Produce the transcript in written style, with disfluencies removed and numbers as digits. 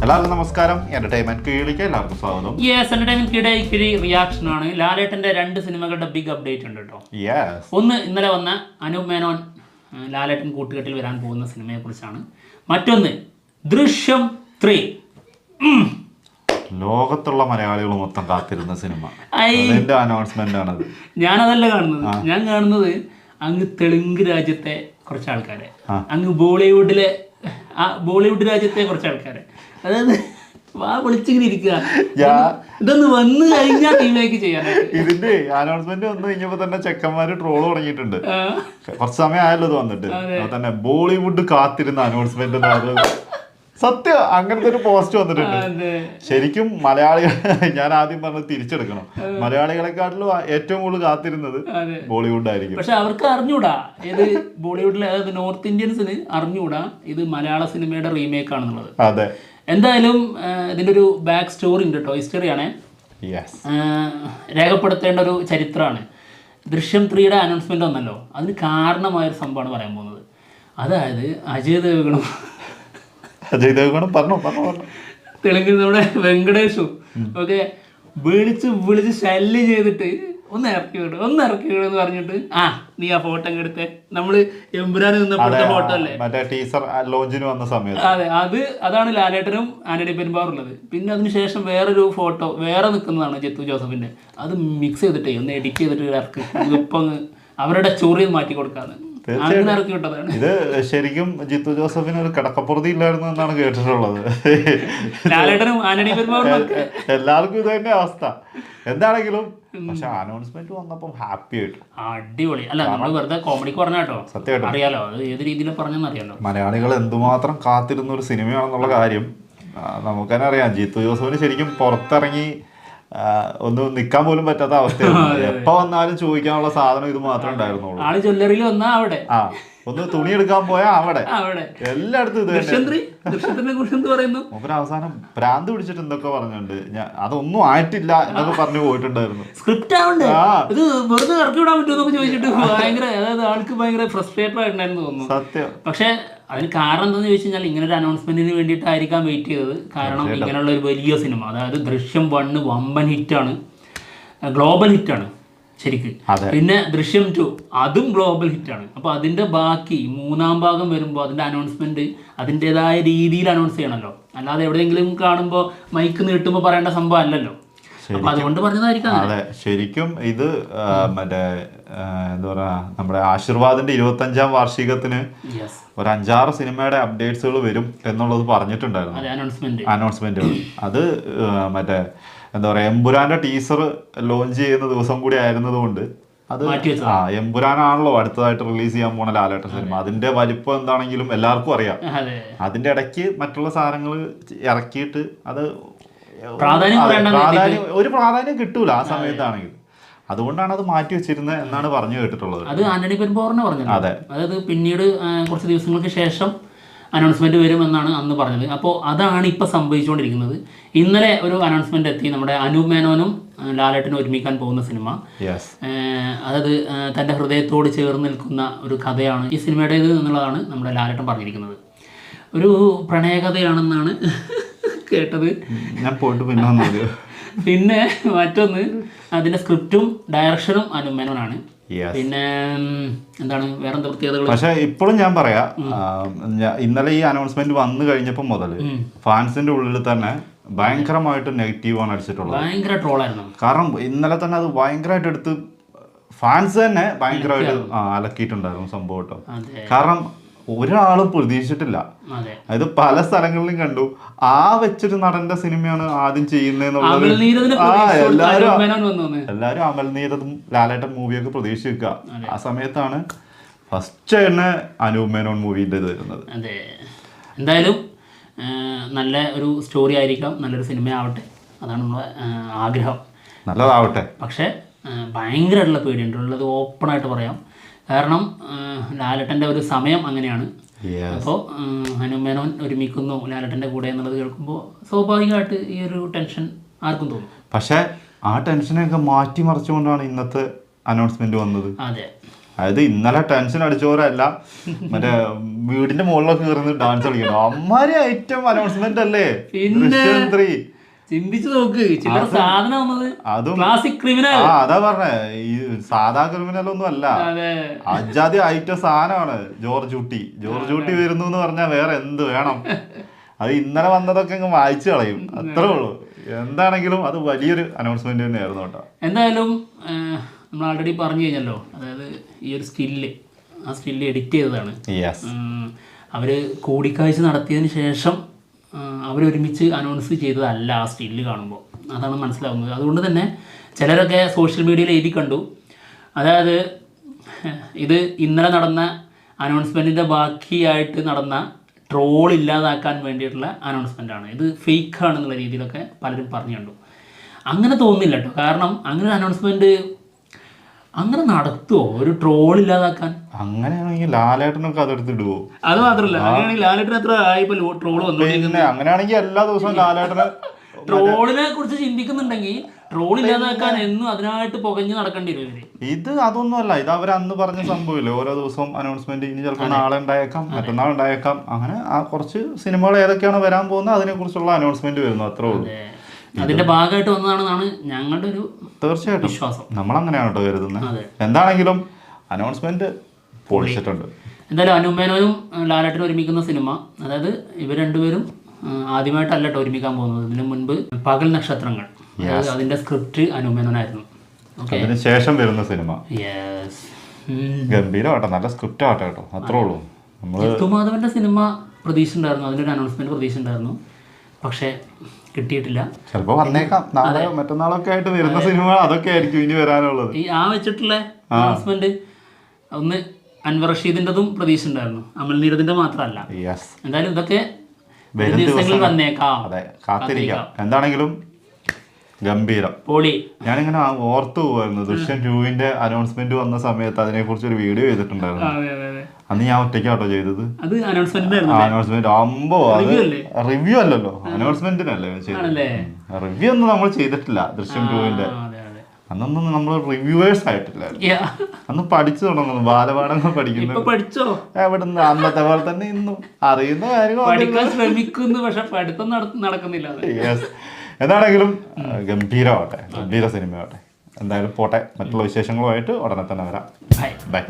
എല്ലാവർക്കും നമസ്കാരം. എന്റർടൈൻമെന്റ് കീഴിലേക്ക് എല്ലാവർക്കും സ്വാഗതം. എന്റർടൈൻമെന്റ് കിഴി റിയാക്ഷൻ ആണ്. ലാലേട്ടന്റെ 2 സിനിമകളുടെ ബിഗ് അപ്ഡേറ്റ് ഉണ്ട് കേട്ടോ. ഒന്ന് ഇന്നലെ വന്ന അനൂപ് മേനോൻ ലാലേട്ടൻ കൂട്ടുകെട്ടിൽ വരാൻ പോകുന്ന സിനിമയെ കുറിച്ചാണ്. മറ്റൊന്ന് ദൃശ്യം 3. ലോകത്തുള്ള മലയാളികൾ മൊത്തം കാത്തിരുന്ന സിനിമ, അതിന്റെ അനൗൺസ്മെന്റ് ആണത്. ഞാനതല്ല കാണുന്നത്. ഞാൻ കാണുന്നത് അങ്ങ് തെലുങ്ക് രാജ്യത്തെ കുറച്ച് ആൾക്കാരെ, അങ്ങ് ബോളിവുഡ് രാജ്യത്തെ കുറച്ച് ആൾക്കാരെ, അതായത് വാ വിളിച്ചിങ്ങനെ ഇരിക്കുക, ഇതൊന്ന് വന്നു കഴിഞ്ഞാൽ ടീമിലേക്ക് ചെയ്യാനായിട്ട്. ഇതിന്റെ അനൗൺസ്മെന്റ് വന്നു കഴിഞ്ഞപ്പോ തന്നെ ചെക്കന്മാര് ട്രോള് തുടങ്ങിയിട്ടുണ്ട്. കുറച്ച് സമയം ആയല്ലോ ഇത് വന്നിട്ട്. തന്നെ ബോളിവുഡ് കാത്തിരുന്ന അനൗൺസ്മെന്റ് സത്യം അങ്ങനത്തെ ഒരു പോസ്റ്റ് വന്നിട്ടുണ്ട്. ശരിക്കും മലയാളികൾ, ഞാൻ ആദ്യം പറഞ്ഞത് തിരിച്ചെടുക്കണം, മലയാളികളെക്കാട്ടിലും ഏറ്റവും കൂടുതൽ കാത്തിരുന്നത് ബോളിവുഡ് ആയിരിക്കും. പക്ഷെ അവർക്ക് അറിഞ്ഞൂടാ ഇത് ബോളിവുഡിലെ, അതായത് നോർത്ത് ഇന്ത്യൻസിന് അറിഞ്ഞൂടാ ഇത് മലയാള സിനിമയുടെ റീമേക്ക് ആണെന്നുള്ളത്. അതെ, എന്തായാലും ഇതിന്റെ ഒരു ബാക്ക് സ്റ്റോറി ഉണ്ട് കേട്ടോ, ഹിസ്റ്ററിയാണ്, രേഖപ്പെടുത്തേണ്ട ഒരു ചരിത്രമാണ്. ദൃശ്യം 3യുടെ അനൗൺസ്മെന്റ് വന്നല്ലോ, അതിന് കാരണമായൊരു സംഭവമാണ് പറയാൻ പോകുന്നത്. അതായത് അജയ് ദേവ്ഗണും പറഞ്ഞു തെലുങ്കിൽ നമ്മുടെ വെങ്കടേഷും ഒക്കെ വിളിച്ച് ശല്യം ചെയ്തിട്ട് ഒന്ന് ഇറക്കി വിടും എന്ന് പറഞ്ഞിട്ട്, നീ ആ ഫോട്ടോ എടുത്തേ, നമ്മള് എമ്പുരാന് നിന്നപ്പോഴത്തെ ഫോട്ടോ അല്ലേ, ടീസർ ലോഞ്ചിന് വന്ന സമയത്ത്. അതെ, അതാണ് ലാലേട്ടനും ആന്റണി പെരുമ്പാവൂറുള്ളത്. പിന്നെ അതിനുശേഷം വേറൊരു ഫോട്ടോ വേറെ നിൽക്കുന്നതാണ് ജിത്തു ജോസഫിന്റെ, അത് മിക്സ് ചെയ്തിട്ടേ ഒന്ന് എഡിറ്റ് ചെയ്തിട്ട് ഇറക്കി ഇപ്പം അവരുടെ ചോറിൽ മാറ്റി കൊടുക്കാന്ന്. ഇത് ശരിക്കും ജിത്തു ജോസഫിന് ഒരു കിടക്കപ്പുറതി ഇല്ലായിരുന്നു എന്നാണ് കേട്ടിട്ടുള്ളത്. എല്ലാവർക്കും ഇത് തന്നെ അവസ്ഥ. എന്താണെങ്കിലും പക്ഷെ അനൗൺസ്മെന്റ് വന്നപ്പം ഹാപ്പി ആയിട്ട് അടിപൊളി. അല്ല, നമ്മൾ വെറുതെ കോമഡിക്ക് പറഞ്ഞ കേട്ടോ, സത്യമായിട്ട് അറിയാലോ, അത് ഏത് രീതിയിൽ പറഞ്ഞെന്ന് അറിയാലോ. മലയാളികൾ എന്തുമാത്രം കാത്തിരുന്ന ഒരു സിനിമയാണെന്നുള്ള കാര്യം നമുക്ക് തന്നെ അറിയാം. ജിത്തു ജോസഫിന് ശരിക്കും പുറത്തിറങ്ങി ഒന്ന് നിക്കാൻ പോലും പറ്റാത്ത അവസ്ഥയാണ്. എപ്പോ വന്നാലും ചോദിക്കാനുള്ള സാധനം ഇത് മാത്രമേ ഉണ്ടായിരുന്നുള്ളൂ. ആള് ജ്വല്ലറിയിൽ വന്നാ അവിടെ, ഒന്ന് തുണി എടുക്കാൻ പോയാ അവിടെ, എല്ലായിടത്തും ഇത് തന്നെ. അവസാനം ഭ്രാന്ത് പിടിച്ചിട്ട് എന്തൊക്കെ പറഞ്ഞിട്ടുണ്ട്, അതൊന്നും ആയിട്ടില്ല എന്നൊക്കെ പറഞ്ഞു പോയിട്ടുണ്ടായിരുന്നു. സ്ക്രിപ്റ്റ് ആവണ്ടേ, ഇത് വെറുതെ ഇറക്കി വിടാൻ പറ്റുമോ ചോദിച്ചിട്ട് ഭയങ്കര, അതായത് ആൾക്ക് ഭയങ്കര ഫ്രസ്ട്രേറ്റഡ് ആയിട്ടുണ്ടായിരുന്നു തോന്നുന്നു. സത്യം. പക്ഷെ അതിന് കാരണം എന്താണെന്ന് ചോദിച്ചു കഴിഞ്ഞാൽ, ഇങ്ങനെ ഒരു അനൗൺസ്മെന്റിന് വേണ്ടിയിട്ടായിരിക്കാം വെയിറ്റ് ചെയ്തത്. കാരണം ഇങ്ങനെയുള്ള ഒരു വലിയ സിനിമ, അതായത് ദൃശ്യം 1 വമ്പൻ ഹിറ്റാണ്, ഗ്ലോബൽ ഹിറ്റാണ് ശരിക്കും. പിന്നെ ദൃശ്യം 2 അതും ഗ്ലോബൽ ഹിറ്റാണ്. അപ്പോൾ അതിന്റെ ബാക്കി 3ാം ഭാഗം വരുമ്പോൾ അതിന്റെ അനൗൺസ്മെന്റ് അതിൻ്റെതായ രീതിയിൽ അനൗൺസ് ചെയ്യണമല്ലോ, അല്ലാതെ എവിടെയെങ്കിലും കാണുമ്പോൾ മൈക്ക് നീട്ടുമ്പോൾ പറയേണ്ട സംഭവം അല്ലല്ലോ. അതുകൊണ്ട് പറഞ്ഞതായിരിക്കാം. അതെ, ശരിക്കും ഇത് മറ്റേ എന്താ പറയാ, നമ്മുടെ ആശീർവാദിന്റെ 25ാം വാർഷികത്തിന് ഒരു 5-6 സിനിമയുടെ അപ്ഡേറ്റ്സുകൾ വരും എന്നുള്ളത് പറഞ്ഞിട്ടുണ്ടായിരുന്നു അനൗൺസ്മെന്റുകൾ. അത് മറ്റേ എന്താ പറയാ, എമ്പുരാന്റെ ടീസർ ലോഞ്ച് ചെയ്യുന്ന ദിവസം കൂടി ആയിരുന്നത് കൊണ്ട് അത് എമ്പുരാനാണല്ലോ അടുത്തതായിട്ട് റിലീസ് ചെയ്യാൻ പോണ ലാലേട്ടൻ സിനിമ. അതിന്റെ വലിപ്പം എന്താണെങ്കിലും എല്ലാവർക്കും അറിയാം. അതിന്റെ ഇടയ്ക്ക് മറ്റുള്ള സാധനങ്ങൾ ഇറക്കിയിട്ട് അത് ഒരു പ്രാധാന്യം കിട്ടൂല ആ സമയത്താണെങ്കിൽ. അതുകൊണ്ടാണ് അത് മാറ്റി വെച്ചിരുന്നത് എന്നാണ് പറഞ്ഞു കേട്ടിട്ടുള്ളത്. അത് ആന്റണി പെരുമ്പാവൂറിനെ പറഞ്ഞത്. അതായത് പിന്നീട് കുറച്ച് ദിവസങ്ങൾക്ക് ശേഷം അനൗൺസ്മെന്റ് വരുമെന്നാണ് അന്ന് പറഞ്ഞത്. അപ്പോൾ അതാണ് ഇപ്പൊ സംഭവിച്ചുകൊണ്ടിരിക്കുന്നത്. ഇന്നലെ ഒരു അനൗൺസ്മെന്റ് എത്തി, നമ്മുടെ അനൂപ് മേനോനും ലാലേട്ടനും ഒരുമിക്കാൻ പോകുന്ന സിനിമ. അതായത് തന്റെ ഹൃദയത്തോട് ചേർന്ന് നിൽക്കുന്ന ഒരു കഥയാണ് ഈ സിനിമയുടേത് എന്നുള്ളതാണ് നമ്മുടെ ലാലേട്ടൻ പറഞ്ഞിരിക്കുന്നത്. ഒരു പ്രണയകഥയാണെന്നാണ് കേട്ടത്. ഞാൻ പോയിട്ട് പിന്നെ മറ്റൊന്ന്, അതിന്റെ സ്ക്രിപ്റ്റും ഡയറക്ഷനും അനൂപ് മേനോനാണ്. പിന്നെ എന്താണ് വേറെന്താ പ്രത്യേകതകൾ? പക്ഷെ ഇപ്പോഴും ഞാൻ പറയാ, ഇന്നലെ ഈ അനൗൺസ്മെന്റ് വന്നു കഴിഞ്ഞപ്പോ മുതൽ ഫാൻസിന്റെ ഉള്ളിൽ തന്നെ ഭയങ്കരമായിട്ട് നെഗറ്റീവാണ് അടിച്ചിട്ടുള്ളത്. ഭയങ്കര ട്രോളായിരുന്നു. കാരണം ഇന്നലെ തന്നെ അത് ഭയങ്കരമായിട്ട് എടുത്ത് ഫാൻസ് തന്നെ ഭയങ്കരമായിട്ട് അലക്കിയിട്ടുണ്ടായിരുന്നു സംഭവം കേട്ടോ. കാരണം ഒരാളും പ്രതീക്ഷിച്ചിട്ടില്ല. അതായത് പല സ്ഥലങ്ങളിലും കണ്ടു ആ വെച്ചൊരു നടന്റെ സിനിമയാണ് ആദ്യം ചെയ്യുന്നതെന്നുള്ളത്. എല്ലാരും അമൽനീരതും ലാലേട്ടൻ മൂവിയൊക്കെ പ്രതീക്ഷിക്കുക. ആ സമയത്താണ് ഫസ്റ്റ് തന്നെ അനൂപ് മേനോൻ മൂവിന്റെ വരുന്നത്. അതെ, എന്തായാലും നല്ല ഒരു സ്റ്റോറി ആയിരിക്കാം, നല്ലൊരു സിനിമ ആവട്ടെ, അതാണ് നമ്മുടെ ആഗ്രഹം. നല്ലതാവട്ടെ. പക്ഷെ ഭയങ്കരമായിട്ടുള്ള പേടിയുണ്ട്, ഉള്ളത് ഓപ്പണായിട്ട് പറയാം. കാരണം ലാലേട്ടൻ്റെ ഒരു സമയം അങ്ങനെയാണ്. അപ്പോൾ അനൂപ് മേനോൻ ഒരുമിക്കുന്നു ലാലേട്ടൻ്റെ കൂടെ എന്നുള്ളത് കേൾക്കുമ്പോൾ സ്വാഭാവികമായിട്ട് ഈ ഒരു ടെൻഷൻ ആർക്കും തോന്നും. പക്ഷേ ആ ടെൻഷനെയൊക്കെ മാറ്റി മറിച്ചുകൊണ്ടാണ് ഇന്നത്തെ അനൗൺസ്മെന്റ് വന്നത്. അതെ, അതായത് ഇന്നലെ ടെൻഷൻ അടിച്ചവരല്ല മറ്റേ വീടിന്റെ മുകളിലൊക്കെ കയറുന്ന ഡാൻസ് കളിക്കണം അമ്മാരി ഐറ്റം അനൗൺസ്മെന്റ് അല്ലേ. ചിന്തിച്ചു നോക്ക്, ചില സാധനം ക്ലാസിക് ക്രിമിനൽ. അതാ പറഞ്ഞേ, ഈ സാധാ ക്രിമിനൽ ഒന്നും അല്ല, അജാതി ഐറ്റം സാധനമാണ്. ജോർജ് കുട്ടി വരുന്നു എന്ന് പറഞ്ഞാൽ വേറെ എന്ത് വേണം. അത് ഇന്നലെ വന്നതൊക്കെ അങ്ങ് വായിച്ചു കളയും, അത്രേ ഉള്ളൂ. എന്താണെങ്കിലും അത് വലിയൊരു അനൗൺസ്മെന്റ് തന്നെയായിരുന്നു കേട്ടോ. എന്തായാലും നമ്മൾ ആൾറെഡി പറഞ്ഞു കഴിഞ്ഞല്ലോ, അതായത് ഈ ഒരു സ്കില്ല്, ആ സ്കില്ല് എഡിറ്റ് ചെയ്തതാണ്. അവർ കൂടിക്കാഴ്ച നടത്തിയതിന് ശേഷം അവരൊരുമിച്ച് അനൗൺസ് ചെയ്തതല്ല ആ സ്റ്റില്ല് കാണുമ്പോൾ, അതാണ് മനസ്സിലാവുന്നത്. അതുകൊണ്ട് തന്നെ ചിലരൊക്കെ സോഷ്യൽ മീഡിയയിൽ എഴുതി കണ്ടു, അതായത് ഇത് ഇന്നലെ നടന്ന അനൗൺസ്മെൻറ്റിൻ്റെ ബാക്കിയായിട്ട് നടന്ന ട്രോൾ ഇല്ലാതാക്കാൻ വേണ്ടിയിട്ടുള്ള അനൗൺസ്മെൻ്റാണ്, ഇത് ഫേക്കാണെന്നുള്ള രീതിയിലൊക്കെ പലരും പറഞ്ഞു കണ്ടു. അങ്ങനെ തോന്നുന്നില്ല കേട്ടോ, കാരണം അങ്ങനെ ഒരു അനൗൺസ്മെൻറ്റ് അങ്ങനെ നടത്തുമോ, ഒരു ട്രോൾ ഇല്ലാതാക്കാൻ? അങ്ങനെയാണെങ്കിൽ ലാലേട്ടനൊക്കെ അതെടുത്തിടുവോ? അത് മാത്രമല്ല, അങ്ങനെയാണെങ്കിൽ ലാലേട്ടൻ എത്ര ആയിപ്പോ ട്രോള് വന്നു. അങ്ങനെയാണെങ്കിൽ എല്ലാ ദിവസവും ലാലേട്ടന് ട്രോളിനെ കുറിച്ച് ചിന്തിക്കുന്നുണ്ടെങ്കിൽ ട്രോൾ ഇല്ലാതാക്കാൻ എന്നും അതിനായിട്ട് പുകഞ്ഞ് നടക്കേണ്ടി വരും. ഇത് അതൊന്നും അല്ല, ഇത് അവർ അന്ന് പറഞ്ഞ സംഭവമില്ലേ, ഓരോ ദിവസവും അനൗൺസ്മെന്റ്, ഇനി ചിലപ്പോൾ നാളെ ഉണ്ടായേക്കാം, മറ്റന്നാൾ ഉണ്ടായേക്കാം, അങ്ങനെ ആ കുറച്ച് സിനിമകൾ ഏതൊക്കെയാണ് വരാൻ പോകുന്നത് അതിനെ കുറിച്ചുള്ള അനൗൺസ്മെന്റ് വരുന്നു, അത്രേ ഉള്ളൂ. അതിന്റെ ഭാഗമായിട്ട് വന്നതാണെന്നാണ് ഞങ്ങളുടെ ഒരു തീർച്ചയായിട്ടും വിശ്വാസം. നമ്മൾ അങ്ങനെയാണ് കേട്ടോ കരുതുന്നത്. എന്താണെങ്കിലും അനൗൺസ്മെന്റ് പൊളിച്ചിട്ടുണ്ട്. എന്തായാലും അനുമേനോനും ലാലേട്ടനും ഒരുമിക്കുന്ന സിനിമ, അതായത് ഇവർ രണ്ടുപേരും ആദ്യമായിട്ടല്ല കേട്ടോ ഒരുമിക്കാൻ പോകുന്നത്. ഇതിനു മുൻപ് പകൽ നക്ഷത്രങ്ങൾ, അതിന്റെ സ്ക്രിപ്റ്റ് അനുമേനോനായിരുന്നു. അതിന് ശേഷം വരുന്ന സിനിമ ഗംഭീരമാട്ടെ, നല്ല സ്ക്രിപ്റ്റ് ആട്ടെ കേട്ടോ, അത്രേ ഉള്ളൂ. മാധവന്റെ സിനിമ പ്രതീക്ഷ ഉണ്ടായിരുന്നു, അതിനൊരു അനൗൺസ്മെന്റ് പ്രതീക്ഷ ഉണ്ടായിരുന്നു, പക്ഷേ കിട്ടിയിട്ടില്ല. ചിലപ്പോ വന്നേക്കാം, നാളെ മറ്റന്നാളൊക്കെ ആയിട്ട് വരുന്ന സിനിമ അതൊക്കെ ആയിരിക്കും ഇനി വരാനുള്ളത്. ഈ വെച്ചിട്ടുള്ള അനൗൺസ്മെന്റ് ഒന്ന് അൻവർ റഷീദിന്റെതും പ്രതീക്ഷ ഉണ്ടായിരുന്നു, അമൽ നീരദിന്റെ മാത്രമല്ല. എന്തായാലും ഇതൊക്കെ ദിവസങ്ങളിൽ വന്നേക്കാം, കാത്തിരിക്കാം. എന്താണെങ്കിലും ഗംഭീരം, പൊളി. ഞാനിങ്ങനെ ഓർത്തു പോവായിരുന്നു, ദൃശ്യം 2 അനൗൺസ്മെന്റ് വന്ന സമയത്ത് അതിനെ കുറിച്ച് ഒരു വീഡിയോ ചെയ്തിട്ടുണ്ടായിരുന്നു. അന്ന് ഞാൻ ഒറ്റയ്ക്കാട്ടോ ചെയ്തത്. അനൗൺസ്മെന്റ് ആകുമ്പോ റിവ്യൂ അല്ലല്ലോ, അനൗൺസ്മെന്റിനല്ലേ ചെയ്തത്. റിവ്യൂ ഒന്നും നമ്മൾ ചെയ്തിട്ടില്ല ദൃശ്യം 2. അന്നൊന്നും നമ്മൾ റിവ്യൂവേഴ്സ് ആയിട്ടില്ലായിരുന്നു. അന്ന് പഠിച്ചു തുടങ്ങുന്നു, ബാലപാഠങ്ങൾ പഠിക്കുന്നു. എവിടുന്ന് അന്നത്തെ പോലെ തന്നെ ഇന്നും അറിയുന്ന കാര്യങ്ങൾ ശ്രമിക്കുന്നു, പക്ഷെ പഠിത്തം നടക്കുന്നില്ല. എന്താണെങ്കിലും ഗംഭീര സിനിമയാവട്ടെ. എന്തായാലും പോട്ടെ, മറ്റുള്ള വിശേഷങ്ങളുമായിട്ട് ഉടനെ തന്നെ വരാം. ബൈ.